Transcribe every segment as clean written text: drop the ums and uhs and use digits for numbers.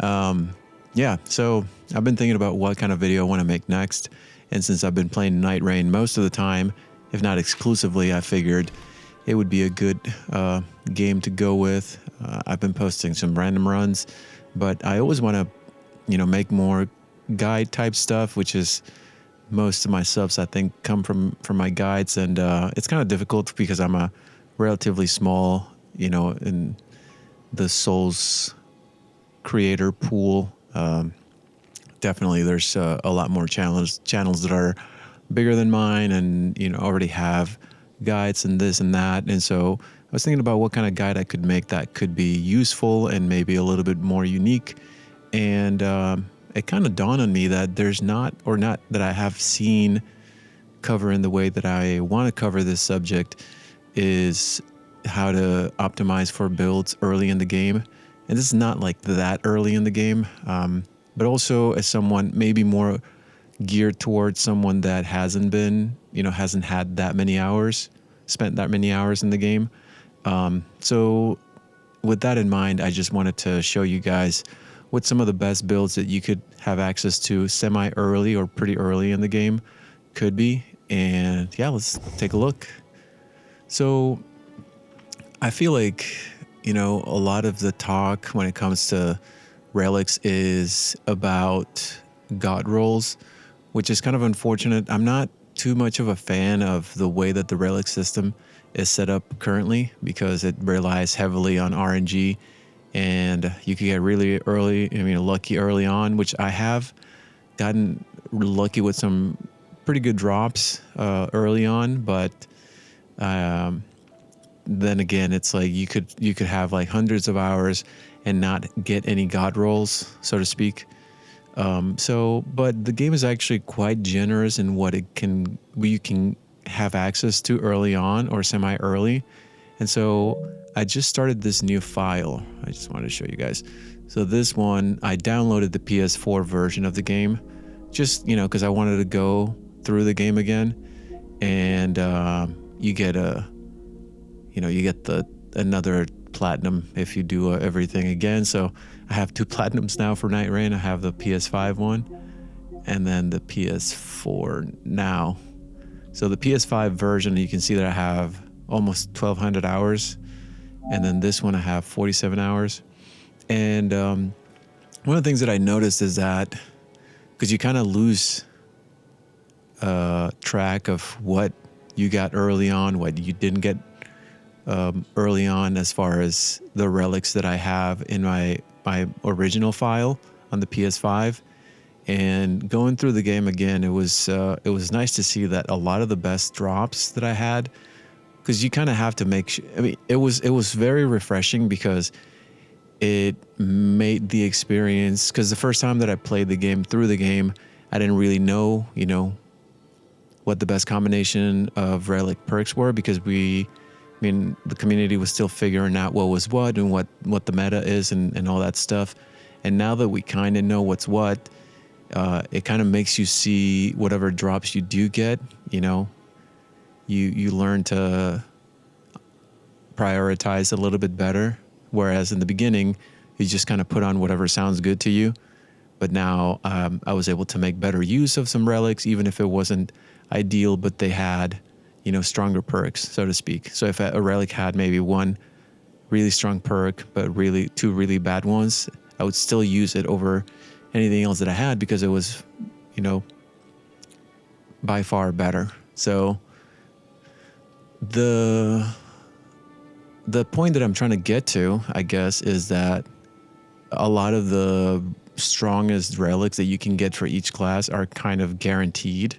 Yeah, so I've been thinking about what kind of video I want to make next. And since I've been playing Night Rain most of the time, if not exclusively, I figured it would be a good game to go with. I've been posting some random runs, but I always want to, make more guide type stuff, which is most of my subs I think come from my guides, and it's kind of difficult because I'm a relatively small, in the Souls creator pool. Definitely there's a lot more channels that are bigger than mine and already have guides and this and that. And so I was thinking about what kind of guide I could make that could be useful and maybe a little bit more unique. And it kind of dawned on me that there's not that I have seen cover in the way that I want to cover this subject is how to optimize for builds early in the game. And this is not like that early in the game, but also as someone maybe more geared towards someone that hasn't had that many hours, spent that many hours in the game. So with that in mind, I just wanted to show you guys what some of the best builds that you could have access to semi-early or pretty early in the game could be. And yeah, let's take a look. So I feel like, a lot of the talk when it comes to relics is about god rolls, which is kind of unfortunate. I'm not too much of a fan of the way that the relic system is set up currently because it relies heavily on RNG, and you can get really lucky early on, which I have gotten lucky with some pretty good drops early on, but then again, it's like you could have like hundreds of hours and not get any god rolls, so to speak. But the game is actually quite generous in what you can have access to early on or semi-early. And so I just started this new file. I just wanted to show you guys. So this one, I downloaded the PS4 version of the game, just, because I wanted to go through the game again. And you get another platinum if you do everything again. So I have 2 platinums now for Night Rain. I have the PS5 one and then the PS4 now. So the PS5 version, you can see that I have almost 1,200 hours, and then this one I have 47 hours. And one of the things that I noticed is that because you kind of lose track of what you got early on, what you didn't get early on, as far as the relics that I have in my original file on the PS5. And going through the game again, it was nice to see that a lot of the best drops that I had, because you kind of have to make sure. I mean, it was very refreshing because it made the experience. Because the first time that I played the game through the game, I didn't really know, what the best combination of relic perks were, because the community was still figuring out what was what and what the meta is and all that stuff. And now that we kind of know what's what, it kind of makes you see whatever drops you do get, you learn to prioritize a little bit better. Whereas in the beginning, you just kind of put on whatever sounds good to you. But now I was able to make better use of some relics, even if it wasn't ideal, but they had, stronger perks, so to speak. So if a relic had maybe one really strong perk, but really 2 really bad ones, I would still use it over anything else that I had because it was, by far better. So the point that I'm trying to get to, I guess, is that a lot of the strongest relics that you can get for each class are kind of guaranteed.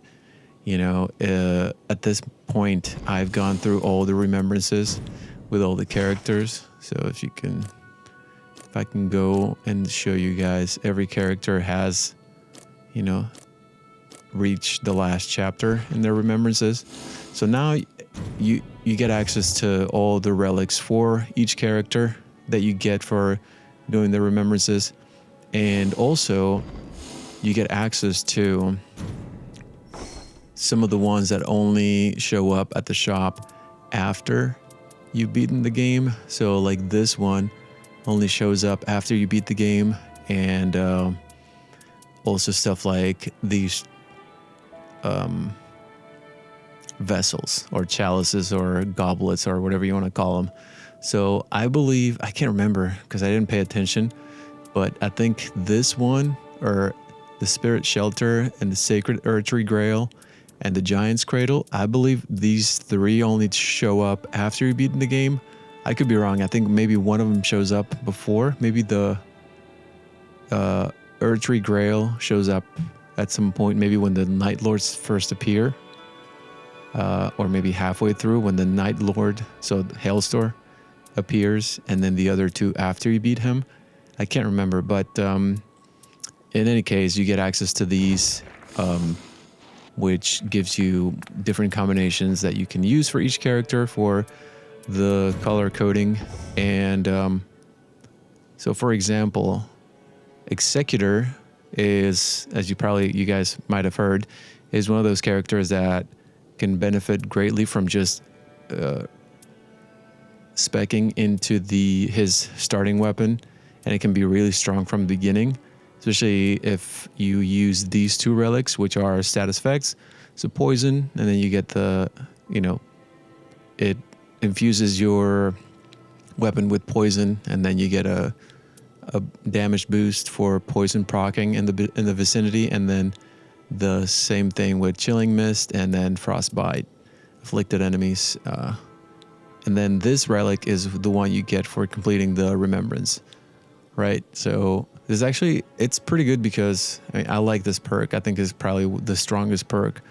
At this point, I've gone through all the remembrances with all the characters. So if I can go and show you guys, every character has, reached the last chapter in their remembrances. So now you get access to all the relics for each character that you get for doing the remembrances. And also you get access to some of the ones that only show up at the shop after you've beaten the game. So like this one only shows up after you beat the game, and also stuff like these vessels or chalices or goblets or whatever you want to call them. So I believe, I can't remember because I didn't pay attention, but I think this one, or the Spirit Shelter and the Sacred Earthly Grail and the Giant's Cradle, I believe these three only show up after you beat the game. I could be wrong. I think maybe one of them shows up before. Maybe the Earthly Grail shows up at some point, maybe when the Night Lords first appear, or maybe halfway through when the Night Lord, so Hailstorm, appears, and then the other two after you beat him. I can't remember, but in any case, you get access to these, which gives you different combinations that you can use for each character for the color coding. And so, for example, Executor is, as you guys might have heard, is one of those characters that can benefit greatly from just speccing into his starting weapon, and it can be really strong from the beginning, especially if you use these two relics, which are status effects. So poison, and then you get it infuses your weapon with poison, and then you get a damage boost for poison proccing in the vicinity, and then the same thing with Chilling Mist and then Frostbite afflicted enemies. And then this relic is the one you get for completing the Remembrance, right? So this actually, it's pretty good because I like this perk. I think it's probably the strongest perk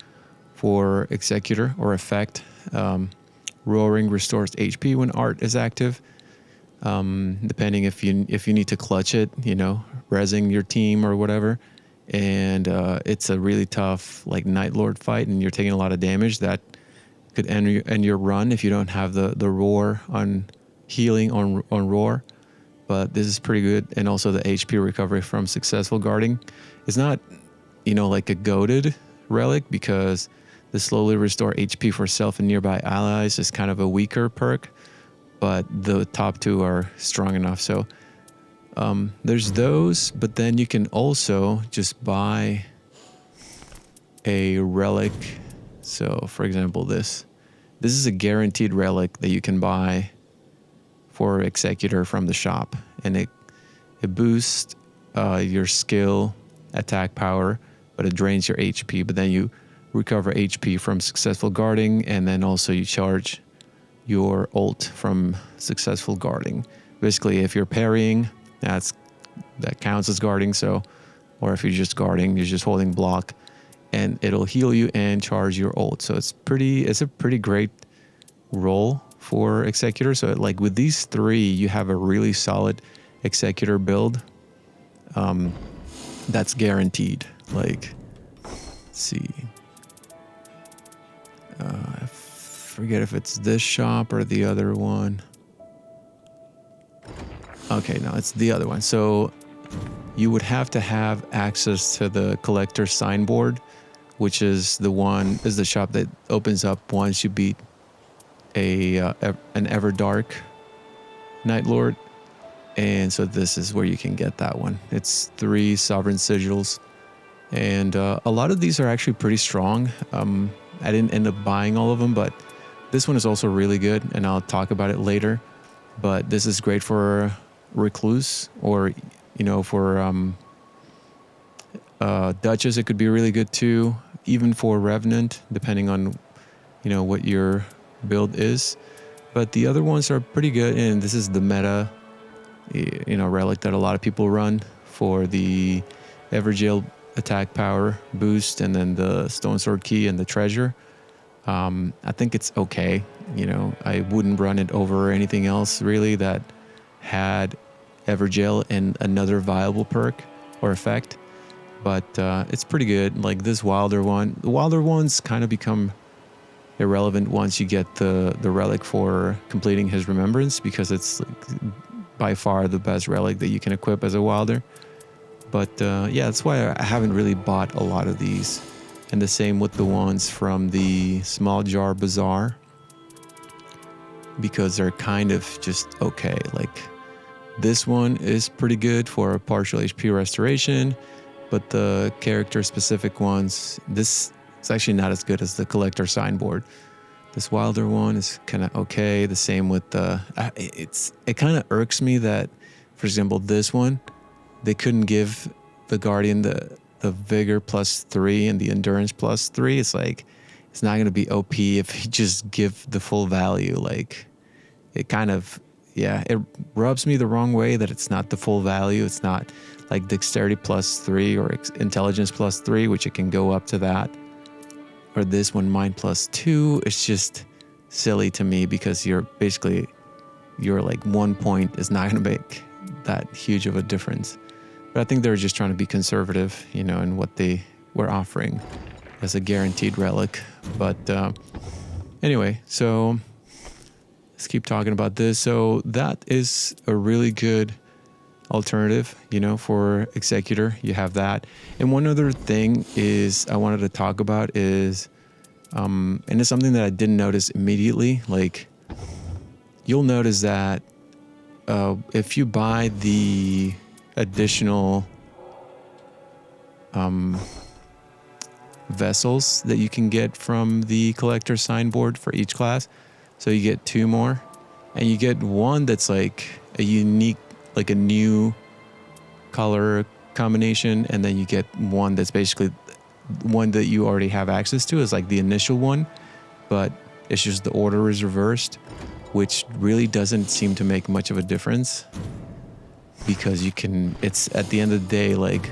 for Executor or effect. Roaring restores HP when art is active. Depending if you need to clutch it, rezzing your team or whatever. And it's a really tough Night Lord fight, and you're taking a lot of damage that could end your run if you don't have the roar on healing on roar. But this is pretty good. And also the HP recovery from successful guarding. It's not, like a goated relic, because the slowly restore HP for self and nearby allies is kind of a weaker perk, but the top two are strong enough. So there's those, but then you can also just buy a relic. So for example, this is a guaranteed relic that you can buy for Executor from the shop, and it boosts your skill, attack power, but it drains your HP. But then you recover HP from successful guarding, and then also you charge your ult from successful guarding. Basically, if you're parrying, that counts as guarding. So, or if you're just guarding, you're just holding block, and it'll heal you and charge your ult. So it's a pretty great role for Executor. So with these three, you have a really solid Executor build. That's guaranteed. Let's see. I forget if it's this shop or the other one. Okay, no, it's the other one. So you would have to have access to the collector signboard, which is the shop that opens up once you beat an Everdark Night Lord. And so this is where you can get that one. It's 3 sovereign sigils, and a lot of these are actually pretty strong. I didn't end up buying all of them, but this one is also really good, and I'll talk about it later. But this is great for Recluse, or for Duchess. It could be really good too, even for Revenant, depending on what your build is. But the other ones are pretty good, and this is the meta relic that a lot of people run for the Evergaol attack power boost, and then the Stone Sword Key and the treasure. I think it's okay. I wouldn't run it over anything else really that had Evergaol and another viable perk or effect. But it's pretty good. Like this Wilder one. The Wilder ones kind of become irrelevant once you get the relic for completing his Remembrance, because it's by far the best relic that you can equip as a Wilder. But yeah, that's why I haven't really bought a lot of these. And the same with the ones from the Small Jar Bazaar, because they're kind of just okay. This one is pretty good for a partial HP restoration, but the character specific ones, this is actually not as good as the collector signboard. This wilder one is kind of okay. The same with the, it kind of irks me that, for example, this one, they couldn't give the Guardian the vigor +3 and the endurance +3. It's like, it's not going to be OP if you just give the full value. Like, it kind of, yeah, it rubs me the wrong way that it's not the full value. It's not like dexterity +3 or intelligence +3, which it can go up to that. Or this one, mind +2. It's just silly to me because you're basically, your like 1 point is not going to make that huge of a difference. But I think they're just trying to be conservative, you know, in what they were offering as a guaranteed relic. But anyway, so let's keep talking about this. So that is a really good alternative, you know, for Executor. You have that. And one other thing is I wanted to talk about is, and it's something that I didn't notice immediately. Like, you'll notice that if you buy the additional vessels that you can get from the collector signboard for each class, so you get 2 more, and you get one that's like a unique, like a new color combination, and then you get one that's basically one that you already have access to is like the initial one, but it's just the order is reversed, which really doesn't seem to make much of a difference because you can, it's at the end of the day, like,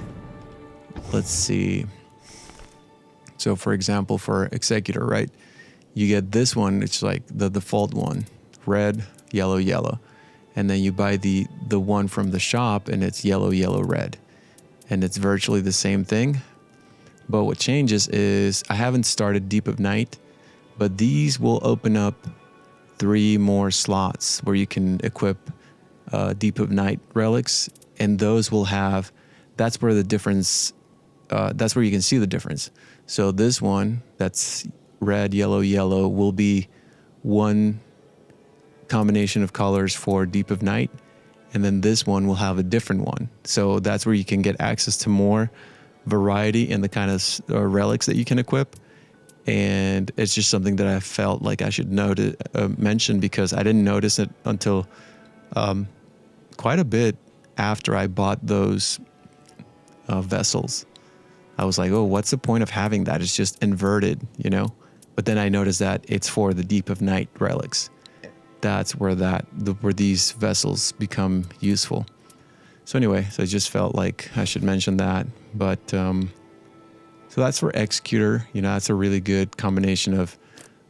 let's see. So for example, for Executor, right? You get this one, it's like the default one, red, yellow, yellow. And then you buy the one from the shop and it's yellow, yellow, red. And it's virtually the same thing. But what changes is I haven't started Deep of Night, but these will open up 3 more slots where you can equip Deep of Night relics. And those will have, that's where the difference, that's where you can see the difference. So this one that's red, yellow, yellow will be one combination of colors for Deep of Night, and then this one will have a different one. So that's where you can get access to more variety in the kind of relics that you can equip. And it's just something that I felt like I should mention because I didn't notice it until quite a bit after I bought those vessels. I was like, oh, what's the point of having that? It's just inverted, you know? But then I noticed that it's for the Deep of Night relics. That's where where these vessels become useful. So anyway, so I just felt like I should mention that. But so that's for Executor. You know, that's a really good combination of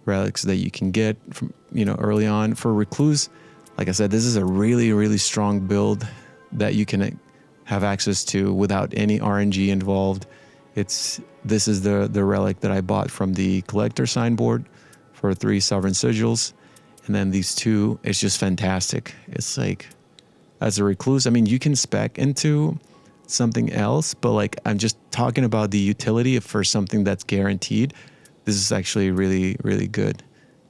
relics that you can get from, you know, early on. For Recluse, like I said, this is a really, really strong build that you can have access to without any RNG involved. This is the relic that I bought from the collector signboard for 3 Sovereign Sigils. And then these 2, it's just fantastic. It's like, as a Recluse, I mean, you can spec into something else, but like, I'm just talking about the utility for something that's guaranteed. This is actually really, really good.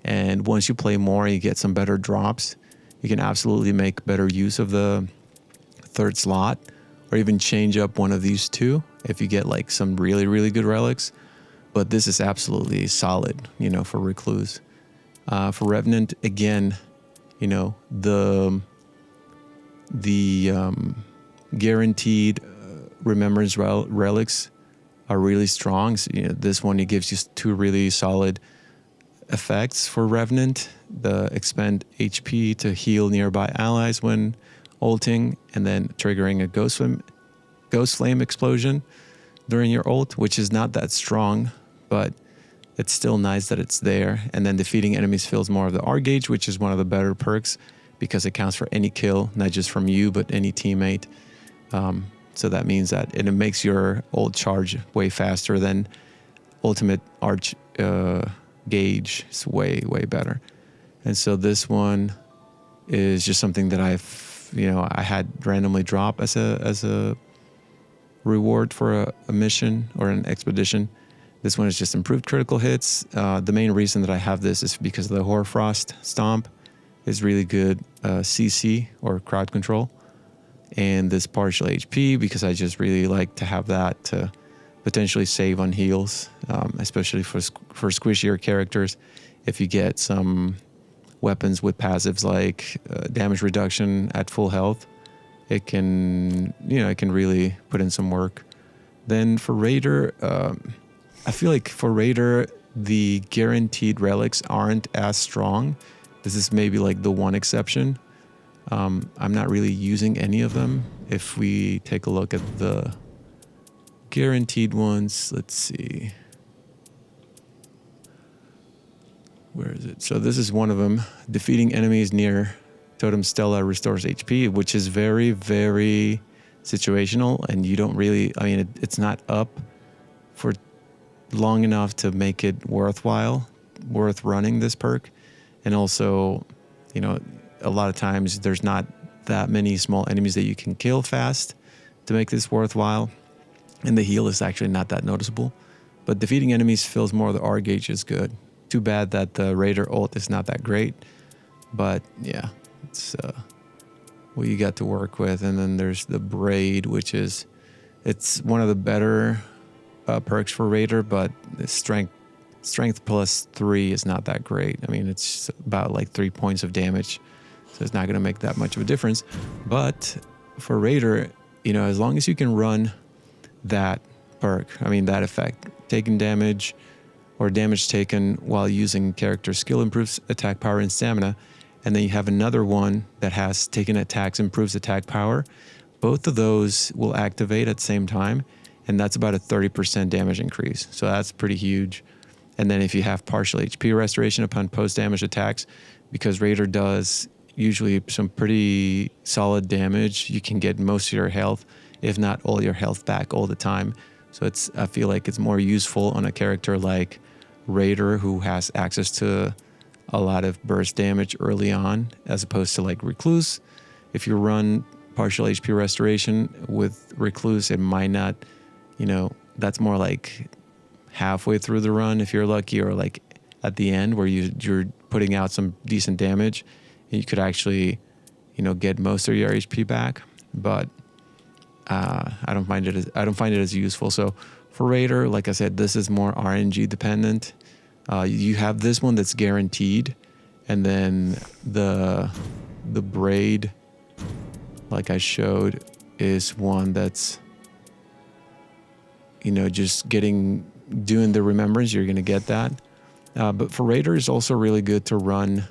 And once you play more, you get some better drops. You can absolutely make better use of the 3rd slot, or even change up one of these 2 if you get like some really, really good relics. But this is absolutely solid, you know, for Recluse. For Revenant, again, you know, the guaranteed remembrance relics are really strong. So, you know, this one, it gives you 2 really solid effects for Revenant. The expend HP to heal nearby allies when ulting, and then triggering a Ghost Flame explosion during your ult, which is not that strong, but it's still nice that it's there. And then defeating enemies fills more of the R gauge, which is one of the better perks because it counts for any kill, not just from you, but any teammate. So that means that it makes your ult charge way faster than ultimate arch gauge. It's way, way better. And so this one is just something that I had randomly drop as a reward for a mission or an expedition. This one is just improved critical hits. The main reason that I have this is because of the Hoarfrost Stomp is really good CC or crowd control. and this partial HP because I just really like to have that to potentially save on heals, especially for squishier characters. If you get some weapons with passives like damage reduction at full health, it can, it can really put in some work. Then for Raider, I feel like for Raider, the guaranteed relics aren't as strong. This is maybe like the one exception. I'm not really using any of them. If we take a look at the guaranteed ones, let's see. Where is it? So this is one of them. Defeating enemies near Totem Stella restores HP, which is very, very situational, and you don't really, it's not up for long enough to make it worth running this perk. And also, a lot of times there's not that many small enemies that you can kill fast to make this worthwhile, and the heal is actually not that noticeable. But defeating enemies fills more of the R gauge is good. Too bad that the Raider ult is not that great, but yeah, it's what you got to work with. And then there's the Braid, which it's one of the better perks for Raider, but the strength +3 is not that great. It's about like 3 points of damage, so it's not going to make that much of a difference. But for Raider, as long as you can run that perk, that effect, taking damage or damage taken while using character skill improves attack power and stamina, and then you have another one that has taken attacks improves attack power, both of those will activate at the same time, and that's about a 30% damage increase. So that's pretty huge. And then if you have partial HP restoration upon post-damage attacks, because Raider does usually some pretty solid damage, you can get most of your health, if not all your health back all the time. So I feel like it's more useful on a character like Raider, who has access to a lot of burst damage early on, as opposed to like Recluse. If you run partial HP restoration with Recluse, it might not, that's more like halfway through the run if you're lucky, or like at the end where you're putting out some decent damage, and you could actually, get most of your HP back. But I don't find it as useful. So for Raider, like I said, this is more RNG dependent. You have this one that's guaranteed, and then the Braid, like I showed, is one that's, just doing the remembrance. You're going to get that. But for Raider, it's also really good to run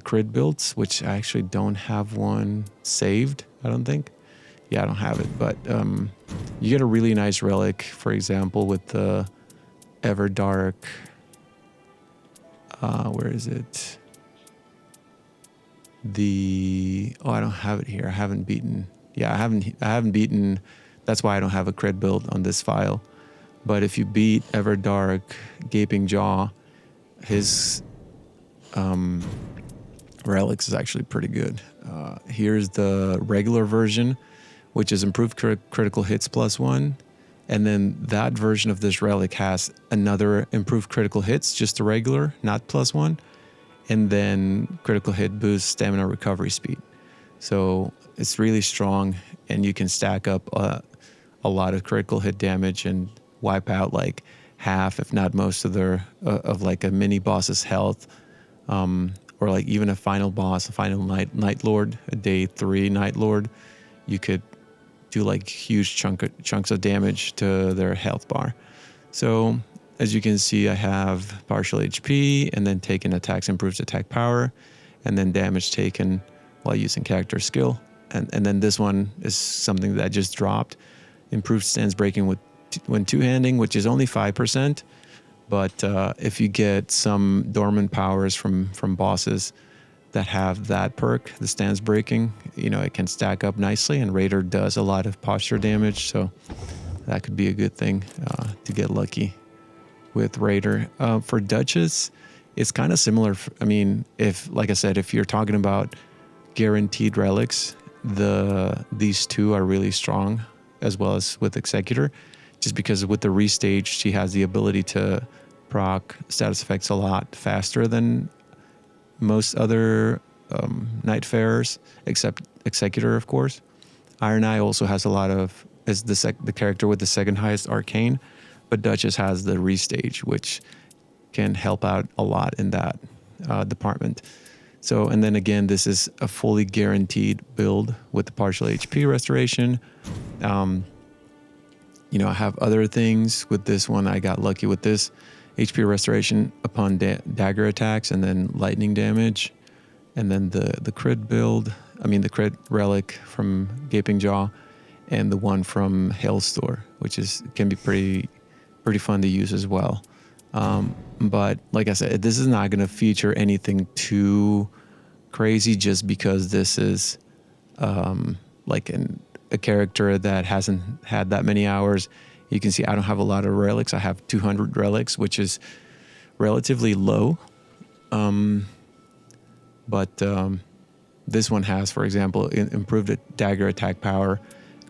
crit builds, which I actually don't have one saved, I don't think. Yeah, I don't have it, but you get a really nice relic, for example, with the Everdark. Where is it? I don't have it here. I haven't beaten. Yeah, I haven't beaten. That's why I don't have a crit build on this file. But if you beat Everdark Gaping Jaw, his Relics is actually pretty good. Here's the regular version, which is improved critical hits +1. And then that version of this relic has another improved critical hits, just the regular, not +1. And then critical hit boosts stamina recovery speed. So it's really strong, and you can stack up a lot of critical hit damage and wipe out like half, if not most of of like a mini boss's health, or like even a final boss, a final Night Lord, a day 3 Night Lord. You could do like huge chunks of damage to their health bar. So as you can see, I have partial HP, and then taken attacks improves attack power, and then damage taken while using character skill. And then this one is something that I just dropped. Improved stance breaking when two-handing, which is only 5%. But if you get some dormant powers from bosses that have that perk, the stance breaking, it can stack up nicely, and Raider does a lot of posture damage, so that could be a good thing to get lucky with Raider. For Duchess, it's kind of similar. Like I said, if you're talking about guaranteed relics, these two are really strong, as well as with Executor, just because with the restage, she has the ability to proc status effects a lot faster than most other Nightfarers, except Executor, of course. Iron Eye also has a lot of, is the character with the second highest arcane, but Duchess has the restage, which can help out a lot in that department. So, and then again, this is a fully guaranteed build with the partial HP restoration. You know, I have other things with this one. I got lucky with this HP restoration upon dagger attacks, and then lightning damage, and then the crit build. I mean the crit relic from Gaping Jaw, and the one from Hailstorm, which can be pretty fun to use as well. But like I said, this is not going to feature anything too crazy, just because this is like a character that hasn't had that many hours. You can see I don't have a lot of relics. I have 200 relics, which is relatively low. But this one has, for example, improved dagger attack power,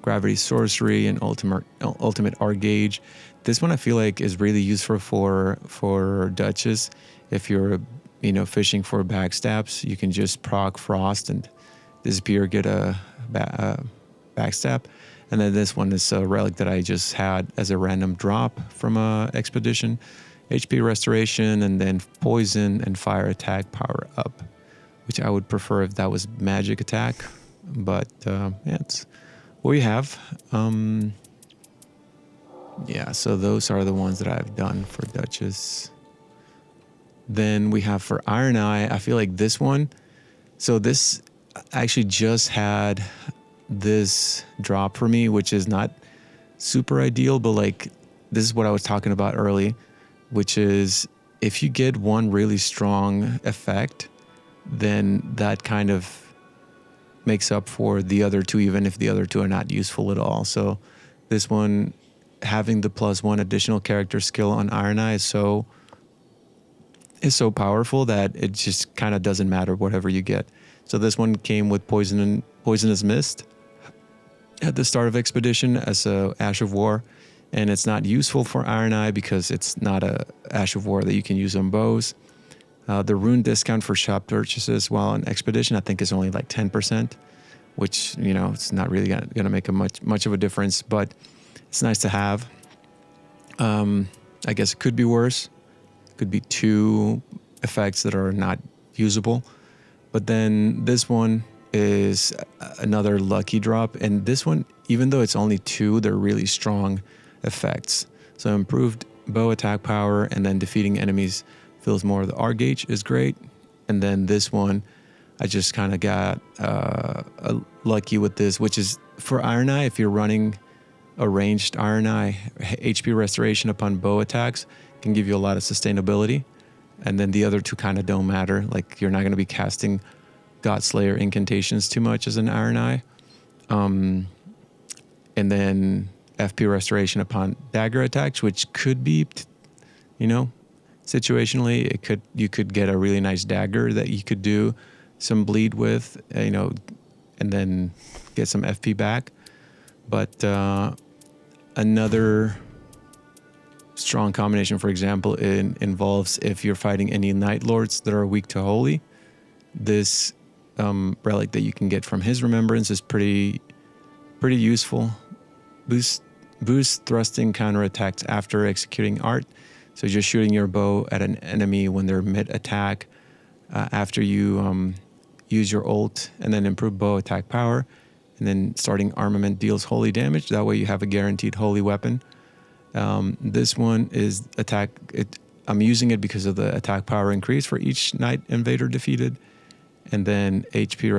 gravity sorcery, and ultimate R gauge. This one I feel like is really useful for Duchess. If you're fishing for backstabs, you can just proc frost and disappear, get a backstab. And then this one is a relic that I just had as a random drop from a expedition. HP restoration, and then poison and fire attack power up, which I would prefer if that was magic attack. But yeah, it's what we have. Yeah, so those are the ones that I've done for Duchess. Then we have for Iron Eye, I feel like this one. So this actually just had this drop for me, which is not super ideal, but like this is what I was talking about early, which is if you get one really strong effect, then that kind of makes up for the other two, even if the other two are not useful at all. So this one, having the +1 additional character skill on Iron Eye is so powerful that it just kind of doesn't matter whatever you get. So this one came with Poisonous Mist at the start of Expedition as a Ash of War, and it's not useful for Iron Eye because it's not a Ash of War that you can use on bows. The rune discount for shop purchases while on Expedition I think is only like 10%, which it's not really gonna make much of a difference, but it's nice to have. I guess it could be worse. Could be 2 effects that are not usable. But then this one is another lucky drop, and this one, even though it's only 2, they're really strong effects. So improved bow attack power, and then defeating enemies fills more of the R gauge is great. And then this one, I just kind of got lucky with this, which is for Iron Eye. If you're running a ranged Iron Eye, HP restoration upon bow attacks can give you a lot of sustainability. And then the other 2 kind of don't matter. Like you're not going to be casting Godslayer incantations too much as an Iron Eye. And then FP restoration upon dagger attacks, which could be, situationally, you could get a really nice dagger that you could do some bleed with, and then get some FP back. But another strong combination, for example, involves if you're fighting any Night Lords that are weak to Holy. This relic that you can get from his remembrance is pretty useful. Boost thrusting counterattacks after executing art. So just shooting your bow at an enemy when they're mid-attack after you use your ult, and then improve bow attack power. And then starting armament deals holy damage. That way you have a guaranteed holy weapon. This one is attack. I'm using it because of the attack power increase for each Night Invader defeated. And then FP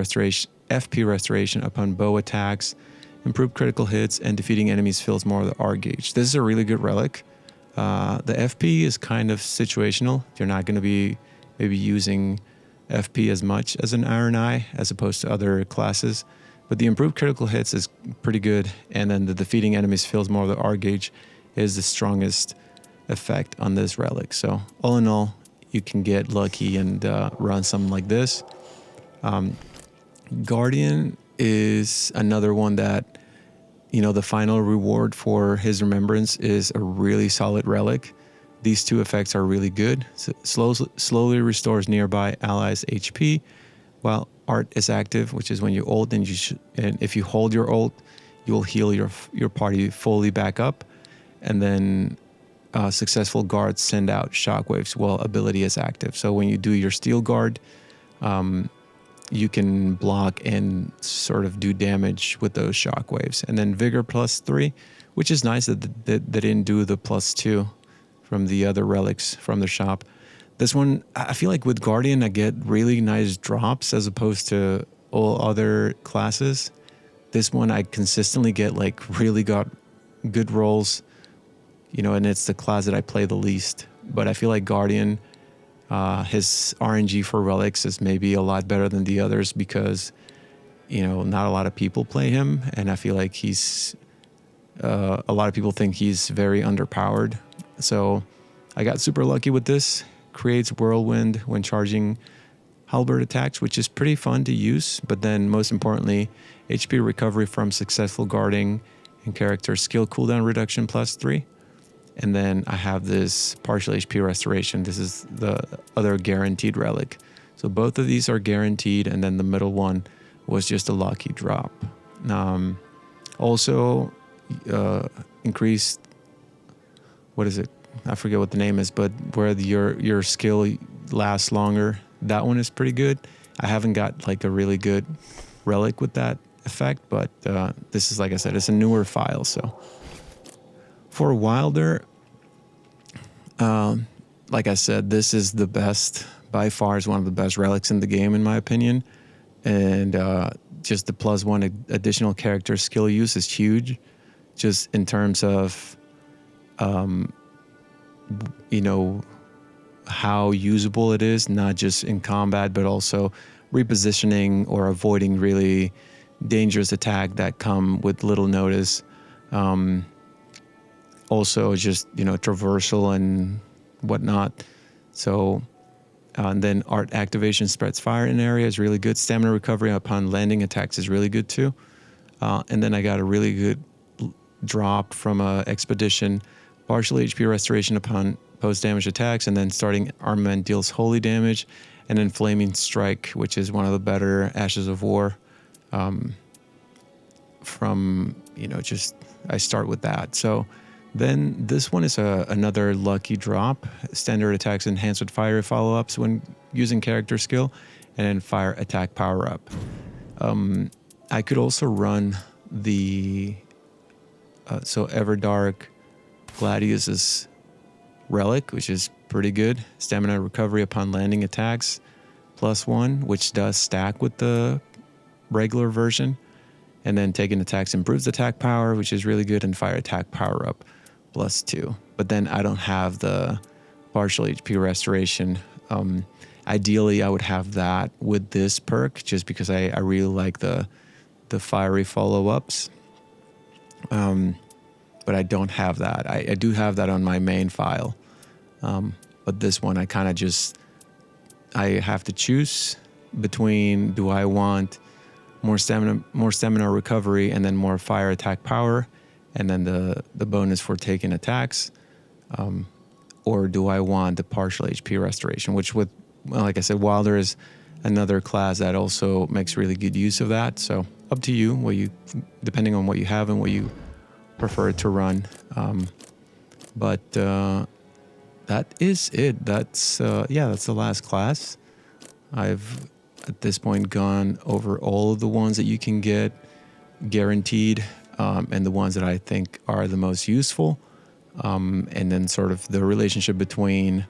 restoration upon bow attacks. Improved critical hits, and defeating enemies fills more of the R gauge. This is a really good relic. The FP is kind of situational. You're not going to be maybe using FP as much as an Iron Eye as opposed to other classes. But the improved critical hits is pretty good. And then the defeating enemies fills more of the R gauge is the strongest effect on this relic. So all in all, you can get lucky and run something like this. Guardian is another one that, the final reward for his remembrance is a really solid relic. These 2 effects are really good. So slowly restores nearby allies' HP while art is active, which is when you ult, and and if you hold your ult, you will heal your party fully back up, and then successful guards send out shockwaves while ability is active. So when you do your steel guard, you can block and sort of do damage with those shockwaves. And then vigor +3, which is nice that they didn't do the +2 from the other relics from the shop. This one, I feel like with Guardian, I get really nice drops as opposed to all other classes. This one, I consistently get like really good rolls, you know, and it's the class that I play the least. But I feel like Guardian, his RNG for relics is maybe a lot better than the others because, you know, not a lot of people play him. And I feel like a lot of people think he's very underpowered. So I got super lucky with this. Creates whirlwind when charging halberd attacks, which is pretty fun to use. But then most importantly, HP recovery from successful guarding and character skill cooldown reduction +3. And then I have this partial HP restoration. This is the other guaranteed relic. So both of these are guaranteed, and then the middle one was just a lucky drop. Also increased, what is it? I forget what the name is, but where your skill lasts longer. That one is pretty good. I haven't got like a really good relic with that effect, but this is, like I said, it's a newer file. So for Wilder, like I said, this is the best, by far is one of the best relics in the game in my opinion. And just the +1 additional character skill use is huge, just in terms of you know, how usable it is, not just in combat, but also repositioning or avoiding really dangerous attack that come with little notice. Also just, you know, traversal and whatnot. So, and then art activation spreads fire in area is really good. Stamina recovery upon landing attacks is really good too. And then I got a really good drop from a expedition. Partial HP restoration upon post-damage attacks, and then starting armament deals holy damage, and then flaming strike, which is one of the better Ashes of War. From, you know, just I start with that. So then this one is another lucky drop. Standard attacks enhanced with fire follow-ups when using character skill, and then fire attack power-up. I could also run the so Everdark Gladius's relic, which is pretty good. Stamina recovery upon landing attacks +1, which does stack with the regular version. And then taking attacks improves attack power, which is really good, and fire attack power up +2. But then I don't have the partial HP restoration. Ideally, I would have that with this perk, just because I really like the fiery follow-ups. But I don't have that. I do have that on my main file. But this one, I kind of just, I have to choose between, do I want more stamina recovery and then more fire attack power, and then the bonus for taking attacks, or do I want the partial HP restoration, which with, well, like I said, Wilder is another class that also makes really good use of that. So up to you, depending on what you have and what you prefer to run. But that is it. That's the last class. I've at this point gone over all of the ones that you can get guaranteed, and the ones that I think are the most useful, and then sort of the relationship between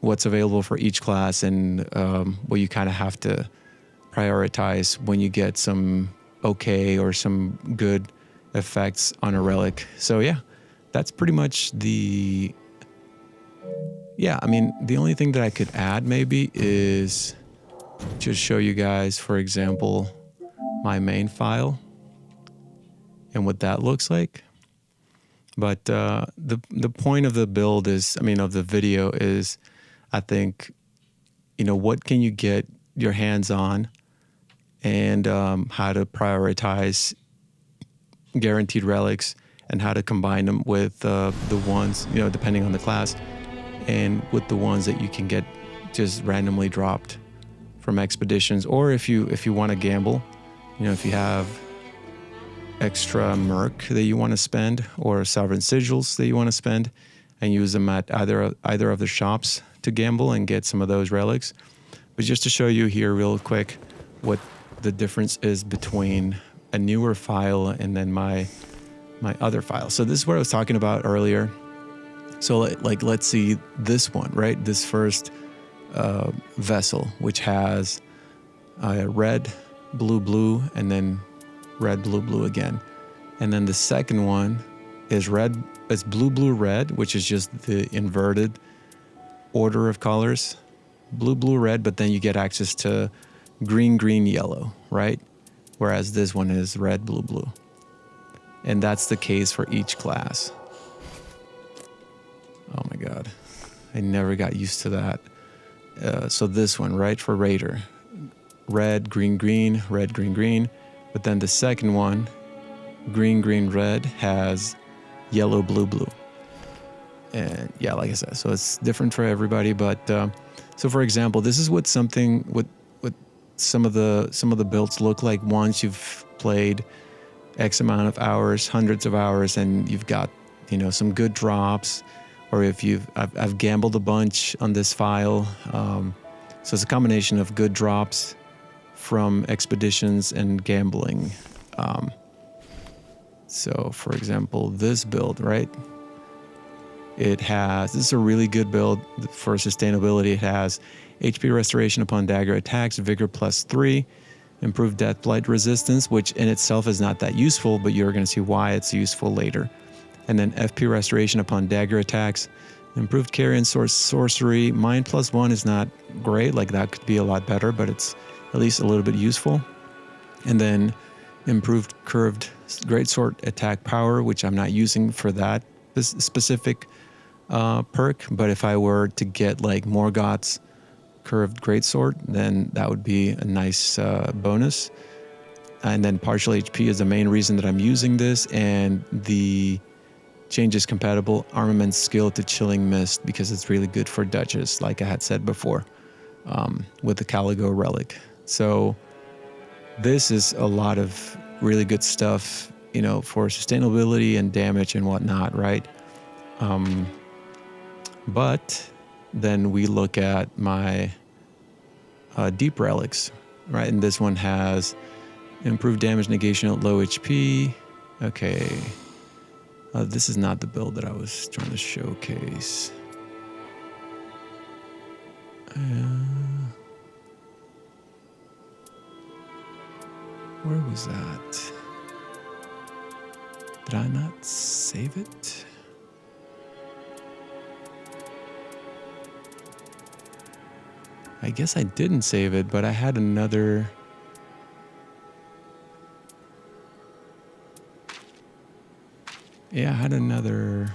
what's available for each class and what you kind of have to prioritize when you get some okay or some good effects on a relic. So yeah, that's pretty much the only thing that I could add maybe is just show you guys, for example, my main file and what that looks like. But the point of the build is, of the video is, I think, what can you get your hands on, and how to prioritize guaranteed relics and how to combine them with the ones, depending on the class, and with the ones that you can get just randomly dropped from expeditions, or if you want to gamble, you know, if you have extra merc that you want to spend or sovereign sigils that you want to spend, and use them at either of the shops to gamble and get some of those relics. But just to show you here real quick what the difference is between a newer file and then my other file. So this is what I was talking about earlier. So like let's see this one, right? This first vessel, which has red, blue, blue, and then red, blue, blue again. And then the second one is red. It's blue, blue, red, which is just the inverted order of colors. Blue, blue, red, but then you get access to green, green, yellow, right? Whereas this one is red, blue, blue. And that's the case for each class. Oh my God. I never got used to that. So this one, right, for Raider. Red, green, green, red, green, green. But then the second one, green, green, red, has yellow, blue, blue. And yeah, like I said, so it's different for everybody. But so for example, this is what some of the builds look like once you've played X amount of hours, hundreds of hours, and you've got, you know, some good drops, or if I've gambled a bunch on this file. So it's a combination of good drops from expeditions and gambling. So for example, this build, right? This is a really good build for sustainability. It has HP restoration upon dagger attacks, vigor +3, improved death blight resistance, which in itself is not that useful, but you're going to see why it's useful later. And then FP restoration upon dagger attacks, improved carrion sorcery. Mind +1 is not great, like that could be a lot better, but it's at least a little bit useful. And then improved curved greatsword attack power, which I'm not using for that specific perk, but if I were to get like Morgoth's curved greatsword, then that would be a nice bonus. And then partial HP is the main reason that I'm using this, and the changes compatible armament skill to chilling mist, because it's really good for Duchess, like I had said before, with the Caligo relic. So this is a lot of really good stuff, you know, for sustainability and damage and whatnot, right? But then we look at my deep relics, right? And this one has improved damage negation at low HP. Okay. This is not the build that I was trying to showcase. Where was that? Did I not save it? I guess I didn't save it, but I had another... Yeah, I had another...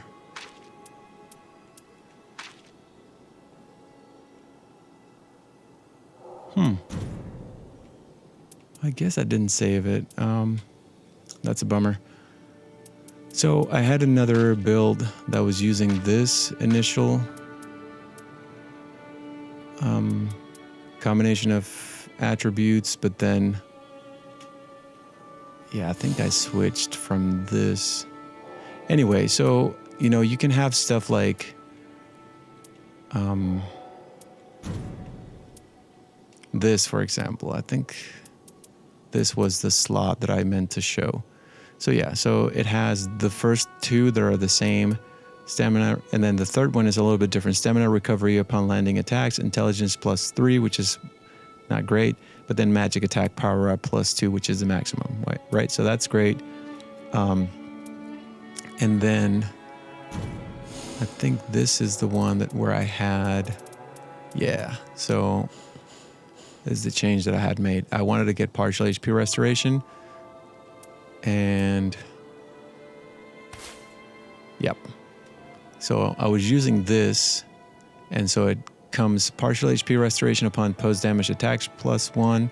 I guess I didn't save it. That's a bummer. So I had another build that was using this initial combination of attributes, but then, yeah, I think I switched from this. Anyway, so, you know, you can have stuff like this, for example. I think this was the slot that I meant to show. So yeah, so it has the first two that are the same, stamina, and then the third one is a little bit different. Stamina recovery upon landing attacks, intelligence +3, which is not great, but then magic attack power up +2, which is the maximum, right? So that's great. And then I think this is the one where I had, yeah, so this is the change that I had made. I wanted to get partial HP restoration, and yep. So I was using this, and so it comes partial HP restoration upon post-damage attacks +1,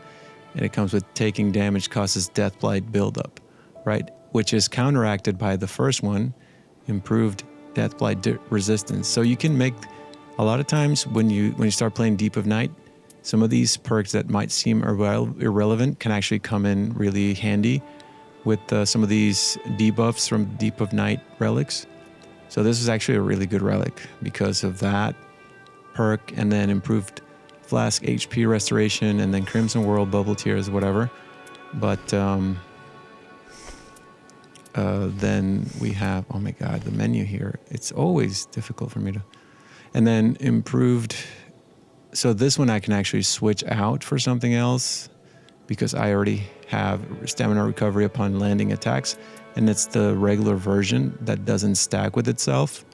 and it comes with taking damage causes death blight buildup, right? Which is counteracted by the first one, improved death blight resistance. So you can make, a lot of times when you start playing Deep of Night, some of these perks that might seem irrelevant can actually come in really handy with some of these debuffs from Deep of Night relics. So this is actually a really good relic because of that perk, and then improved Flask HP restoration, and then Crimson World bubble tears, whatever. But then we have, oh my god, the menu here. It's always difficult for me to. And then improved. So this one I can actually switch out for something else because I already have stamina recovery upon landing attacks, and it's the regular version that doesn't stack with itself.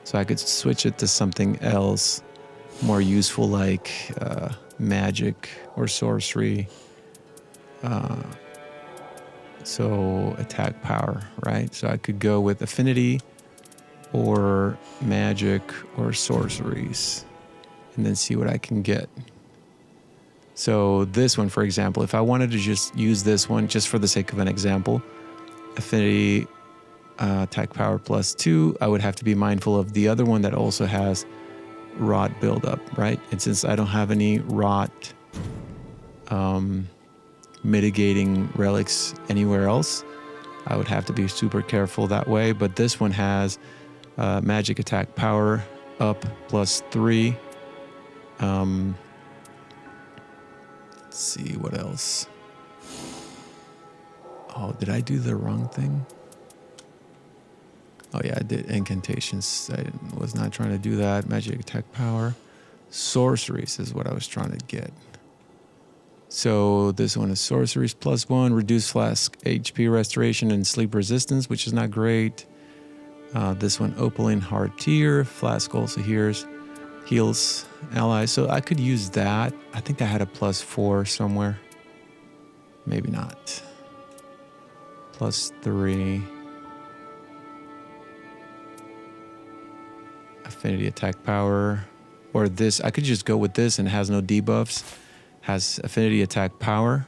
So I could switch it to something else more useful, like magic or sorcery. So attack power, right? So I could go with affinity or magic or sorceries and then see what I can get. So this one, for example, if I wanted to just use this one just for the sake of an example, affinity attack power +2, I would have to be mindful of the other one that also has rot buildup, right? And since I don't have any rot mitigating relics anywhere else, I would have to be super careful that way. But this one has magic attack power up +3. Let's see what else. Oh, did I do the wrong thing? Oh yeah, I did incantations. I was not trying to do that. Magic attack power. Sorceries is what I was trying to get. So this one is sorceries +1, reduce flask HP restoration and sleep resistance, which is not great. This one, opaline hard tier. Flask also heals allies. So I could use that. I think I had a +4 somewhere. Maybe not. +3. Affinity attack power. Or this, I could just go with this and it has no debuffs. Has affinity attack power,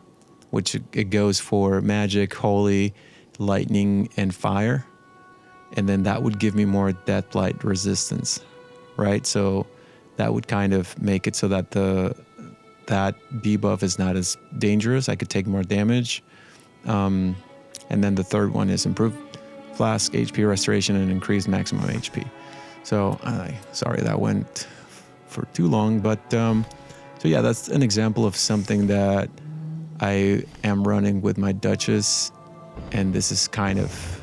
which it goes for magic, holy, lightning, and fire. And then that would give me more deathblight resistance, right? So that would kind of make it so that that debuff is not as dangerous. I could take more damage. And then the third one is improved flask HP restoration and increased maximum HP. So sorry that went for too long, but so yeah, that's an example of something that I am running with my Duchess, and this is kind of,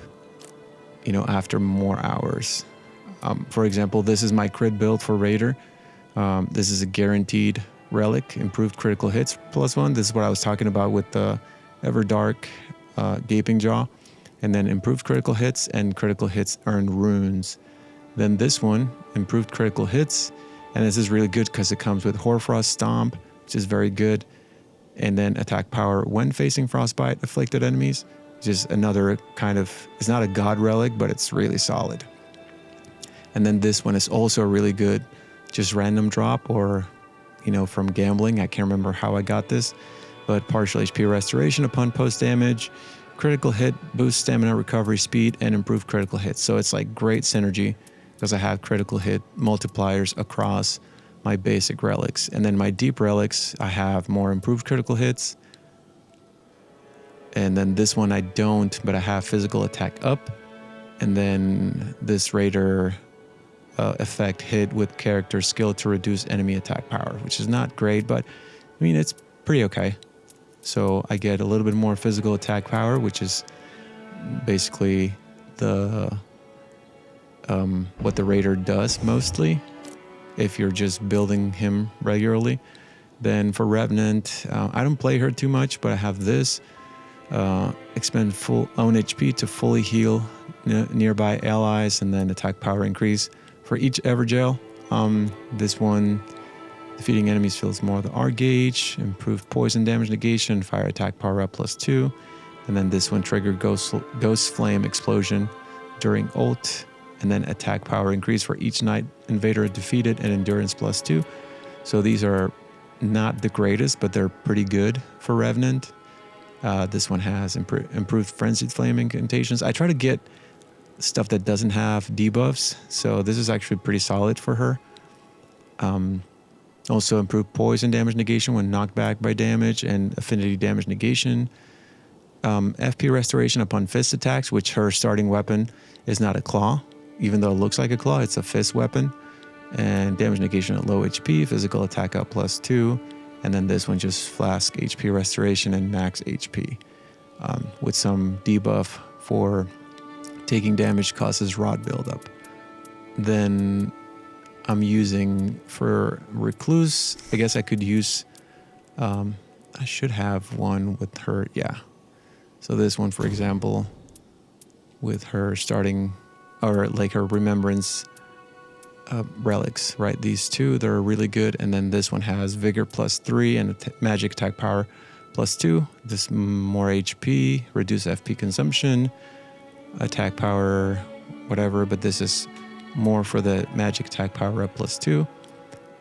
you know, after more hours. For example, this is my crit build for Raider. This is a guaranteed relic, improved critical hits +1. This is what I was talking about with the Everdark Gaping Jaw. And then improved critical hits, and critical hits earn runes. Then this one, improved critical hits. And this is really good because it comes with Hoarfrost Stomp, which is very good. And then attack power when facing frostbite afflicted enemies, which is another kind of, it's not a god relic, but it's really solid. And then this one is also really good, just random drop or, you know, from gambling. I can't remember how I got this, but partial HP restoration upon post damage, critical hit, boost stamina recovery speed, and improved critical hits. So it's like great synergy, because I have critical hit multipliers across my basic relics. And then my deep relics, I have more improved critical hits. And then this one I don't, but I have physical attack up. And then this Raider effect hit with character skill to reduce enemy attack power, which is not great, but I mean, it's pretty okay. So I get a little bit more physical attack power, which is basically the what the Raider does mostly, if you're just building him regularly. Then for Revenant, I don't play her too much, but I have this. Expend full own HP to fully heal nearby allies, and then attack power increase for each Evergel. This one, defeating enemies fills more of the R gauge, improved poison damage negation, fire attack power up +2. And then this one, trigger Ghost Flame explosion during ult, and then attack power increase for each Night Invader defeated, and endurance +2. So these are not the greatest, but they're pretty good for Revenant. This one has improved Frenzied Flame incantations. I try to get stuff that doesn't have debuffs, so this is actually pretty solid for her. Also improved poison damage negation when knocked back by damage and affinity damage negation. FP restoration upon fist attacks, which her starting weapon is not a claw. Even though it looks like a claw, it's a fist weapon. And damage negation at low HP, physical attack out +2. And then this one just flask HP restoration and max HP. With some debuff for taking damage causes rot buildup. Then I'm using for Recluse, I guess I could use, I should have one with her, yeah. So this one, for example, with her starting, or like her Remembrance relics, right? These two, they're really good. And then this one has Vigor +3 and magic attack power +2. This more HP, reduce FP consumption, attack power, whatever. But this is more for the magic attack power up +2.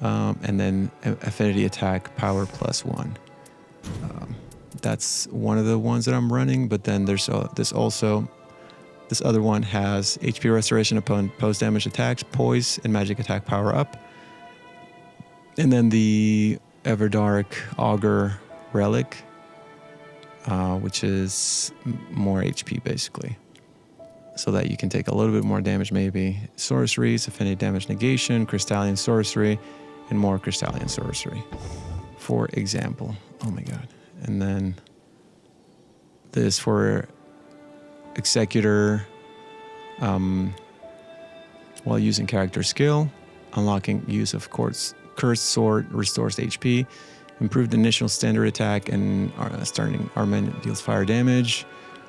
And then affinity attack power +1. That's one of the ones that I'm running. But then there's this other one has HP restoration upon post damage attacks, poise, and magic attack power up. And then the Everdark Augur Relic, which is more HP basically, so that you can take a little bit more damage maybe. Sorceries, affinity damage negation, Crystalline Sorcery, and more Crystalline Sorcery, for example. Oh my god. And then this for Executor, while using character skill, unlocking use of Cursed Sword restores HP, improved initial standard attack, and starting armament deals fire damage.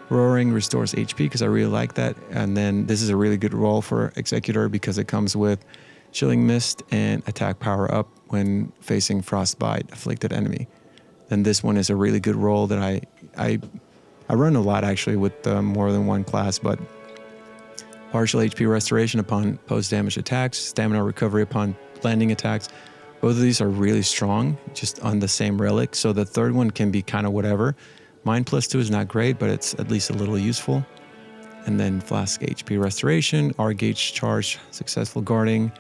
Roaring restores HP because I really like that. And then this is a really good roll for Executor because it comes with Chilling Mist and attack power up when facing Frostbite afflicted enemy. Then this one is a really good roll that I run a lot actually with more than one class, but partial HP restoration upon post-damage attacks, stamina recovery upon landing attacks. Both of these are really strong, just on the same relic. So the third one can be kind of whatever. Mine +2 is not great, but it's at least a little useful. And then flask HP restoration, R gauge charge, successful guarding,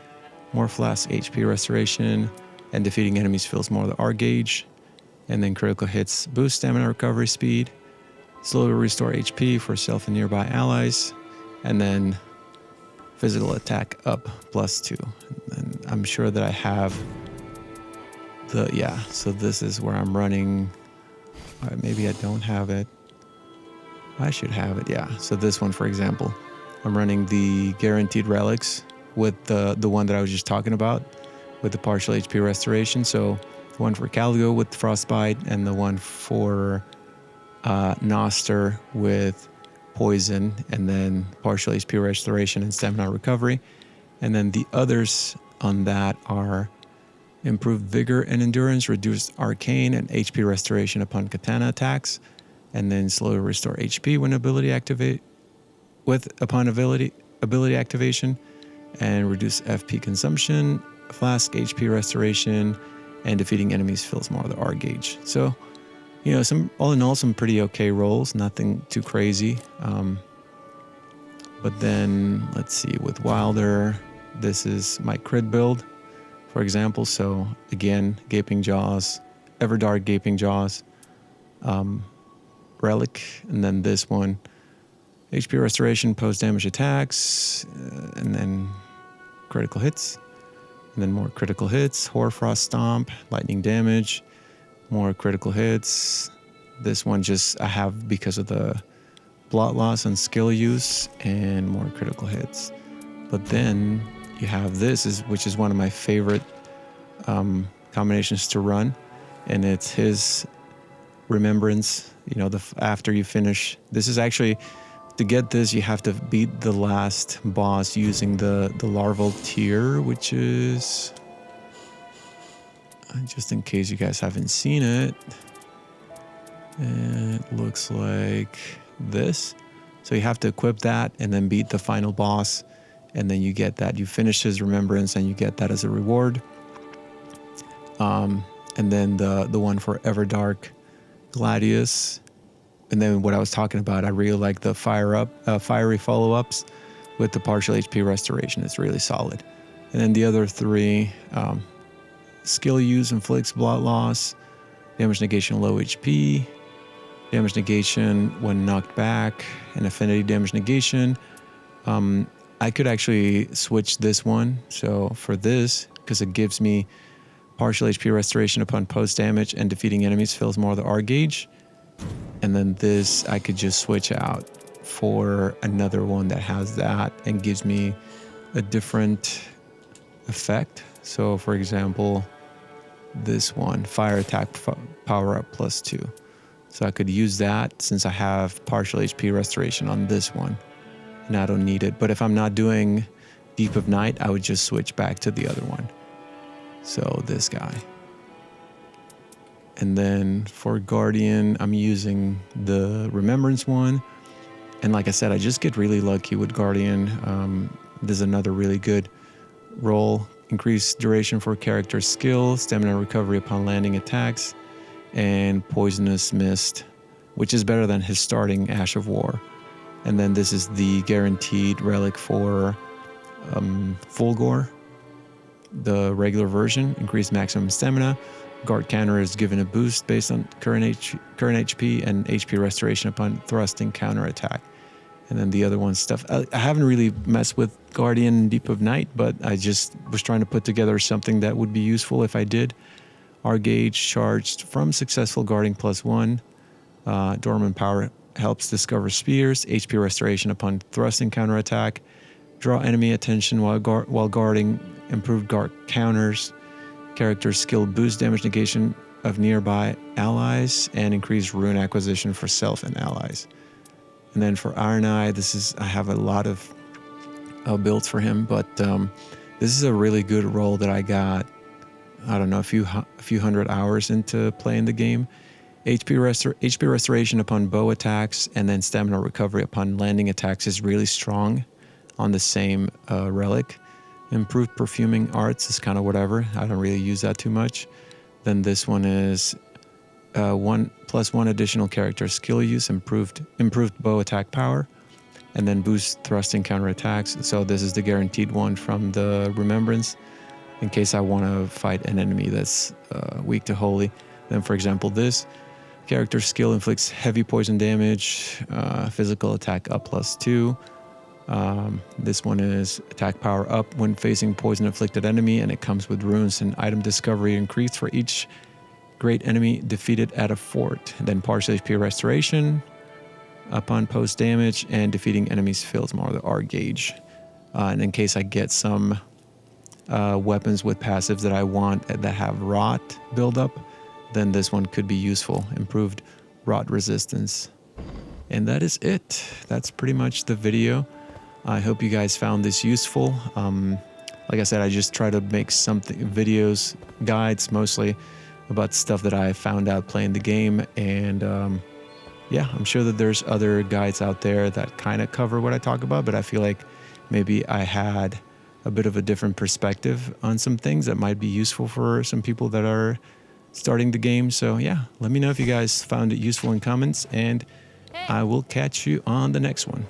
more flask HP restoration, and defeating enemies fills more of the R gauge. And then critical hits boost stamina recovery speed, slowly restore HP for self and nearby allies, and then physical attack up +2. And I'm sure that I have so this is where I'm running. Maybe I don't have it. I should have it, yeah. So this one, for example, I'm running the guaranteed relics with the one that I was just talking about with the partial HP restoration. So the one for Caligo with Frostbite and the one for Noster with poison, and then partial HP restoration and stamina recovery. And then the others on that are improved vigor and endurance, reduced arcane and HP restoration upon katana attacks, and then slowly restore HP when ability activation, and reduce FP consumption, flask HP restoration, and defeating enemies fills more of the R gauge. So, you know, all in all, some pretty okay rolls, nothing too crazy. But then, let's see, with Wilder, this is my crit build, for example. So again, Gaping Jaws, Everdark Gaping Jaws, Relic, and then this one, HP restoration, post-damage attacks, and then critical hits, and then more critical hits, Hoarfrost Stomp, lightning damage, more critical hits. This one just I have because of the blot loss and skill use, and more critical hits. But then you have this, which is one of my favorite combinations to run, and it's his Remembrance. You know, after you finish, this is actually, to get this, you have to beat the last boss using the larval tier, which is, just in case you guys haven't seen it, it looks like this. So you have to equip that and then beat the final boss, and then you get that. You finish his Remembrance and you get that as a reward. And then the one for Everdark Gladius. And then what I was talking about, I really like the fiery follow-ups with the partial HP restoration. It's really solid. And then the other three, skill use inflicts blood loss, damage negation low HP, damage negation when knocked back, and affinity damage negation. I could actually switch this one. So for this, because it gives me partial HP restoration upon post damage and defeating enemies fills more of the R gauge. And then this I could just switch out for another one that has that and gives me a different effect. So for example, this one, fire attack power up +2. So I could use that since I have partial HP restoration on this one and I don't need it. But if I'm not doing Deep of Night, I would just switch back to the other one. So this guy. And then for Guardian, I'm using the Remembrance one. And like I said, I just get really lucky with Guardian. There's another really good role. Increased duration for character skill, stamina recovery upon landing attacks, and Poisonous Mist, which is better than his starting Ash of War. And then this is the guaranteed relic for Fulgore, the regular version. Increased maximum stamina. Guard counter is given a boost based on current HP and HP restoration upon thrusting counter attack. And then the other one stuff. I haven't really messed with Guardian Deep of Night, but I just was trying to put together something that would be useful if I did. R gauge charged from successful guarding +1. Dormant power helps discover spears. HP restoration upon thrusting counterattack. Draw enemy attention while guarding. Improved guard counters. Character skill boost damage negation of nearby allies and increased rune acquisition for self and allies. And then for Iron Eye, I have a lot of builds for him, but this is a really good role that I got, I don't know, a few hundred hours into playing the game. HP restoration upon bow attacks and then stamina recovery upon landing attacks is really strong on the same relic. Improved perfuming arts is kind of whatever. I don't really use that too much. Then this one is 1+1 additional character skill use, improved bow attack power, and then boost thrusting counterattacks. So this is the guaranteed one from the Remembrance in case I want to fight an enemy that's weak to holy. Then for example, this character skill inflicts heavy poison damage, physical attack up +2. This one is attack power up when facing poison afflicted enemy, and it comes with runes and item discovery increased for each great enemy defeated at a fort. And then partial HP restoration upon post damage, and defeating enemies fills more of the R gauge. And in case I get some weapons with passives that I want that have rot buildup, then this one could be useful. Improved rot resistance. And that is it. That's pretty much the video. I hope you guys found this useful. Like I said, I just try to make videos, guides mostly, about stuff that I found out playing the game. And yeah, I'm sure that there's other guides out there that kind of cover what I talk about, but I feel like maybe I had a bit of a different perspective on some things that might be useful for some people that are starting the game. So yeah, let me know if you guys found it useful in comments, and I will catch you on the next one.